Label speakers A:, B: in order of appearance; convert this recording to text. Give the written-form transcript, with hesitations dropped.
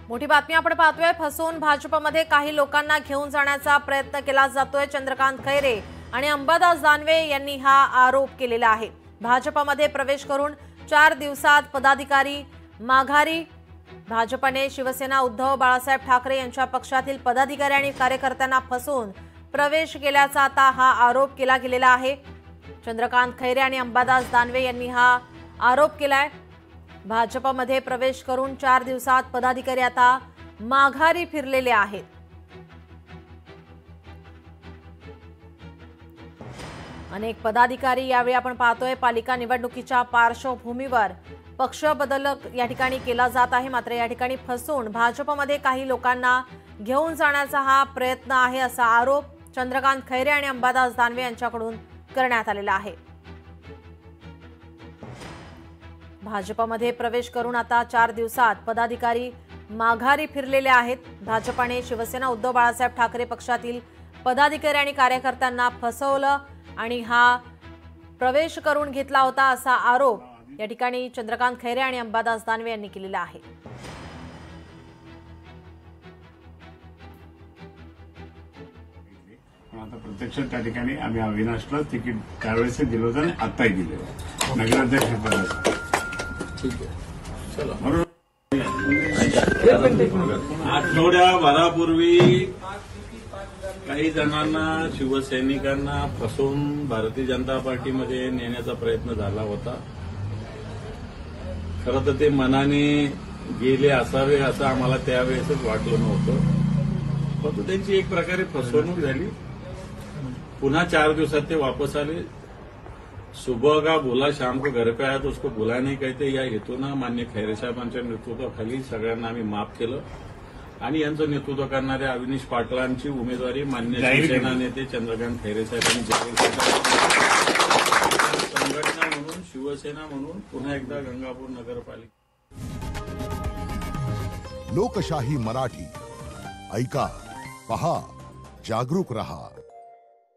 A: मोठी बातमी आपण पाहतोय। फसवून भाजपमध्ये काही लोकांना घेऊन जाण्याचा प्रयत्न केला जातोय। चंद्रकांत खैरे आणि अंबादास दानवे यांनी हा आरोप केलेला आहे। भाजपमध्ये प्रवेश करून 4 दिवसात पदाधिकारी माघारी। भाजपने शिवसेना उद्धव बाळासाहेब ठाकरे यांच्या पक्षातील पदाधिकारी आणि कार्यकर्त्यांना फसवून प्रवेश केल्याचा आता हा आरोप केला गेलेला आहे। चंद्रकांत खैरे आणि अंबादास दानवे यांनी हा आरोप केलाय। भाजपमध्ये प्रवेश करून 4 दिवसात पदाधिकारी आता माघारी फिरलेले आहेत। अनेक पदाधिकारी यावेळी आपण पाहतोय। पालिका निवडणुकीच्या पार्श्वभूमीवर पक्ष बदल या ठिकाणी केला जात आहे। मात्र या ठिकाणी फसवून भाजपमध्ये काही लोकांना घेऊन जाण्याचा हा प्रयत्न आहे असा आरोप चंद्रकांत खैरे आणि अंबादास दानवे यांच्याकडून करण्यात आलेला आहे। भाजपमध्ये प्रवेश करून आता 4 दिवसात पदाधिकारी माघारी फिरलेले आहेत। भाजपने शिवसेना उद्धव बाळासाहेब ठाकरे पक्षातील पदाधिकारी आणि कार्यकर्त्यांना फसवलं आणि हा प्रवेश करून घेतला होता असा आरोप या ठिकाणी चंद्रकांत खैरे आणि अंबादास दानवे यांनी केलेला आहे।
B: आता प्रत्यक्ष त्या ठिकाणी आम्ही अविनाशला तिकीट त्यावेळेस दिलं होतं आणि आत्ताही दिलं नगराध्यक्ष पदाचं।
C: आठवड्याभरापूर्वी काही जणांना शिवसैनिकांना फसवून भारतीय जनता पार्टीमध्ये नेण्याचा प्रयत्न झाला होता। खरं तर ते मनाने गेले असावे असं आम्हाला त्यावेळेसच वाटलं नव्हतं, परंतु त्यांची एक प्रकारे फसवणूक झाली। पुन्हा 4 दिवसात ते वापस आले। सुबह का बोला शाम को घर पे आया तो उसको बुला नहीं कहते या हेतूनं मान्य खैरे साहेबांच्या नेतृत्वाखाली सगळ्यांना आम्ही माफ केलं आणि यांचं नेतृत्व करणाऱ्या अविनाश पाटलांची उमेदवारी मान्य शिवसेना नेते चंद्रकांत खैरे साहेबांनी जाहीर केली। संघटना म्हणून शिवसेना म्हणून पुन्हा एकदा गंगापूर नगरपालिका।
D: लोकशाही मराठी ऐका, पहा, जागरूक रहा।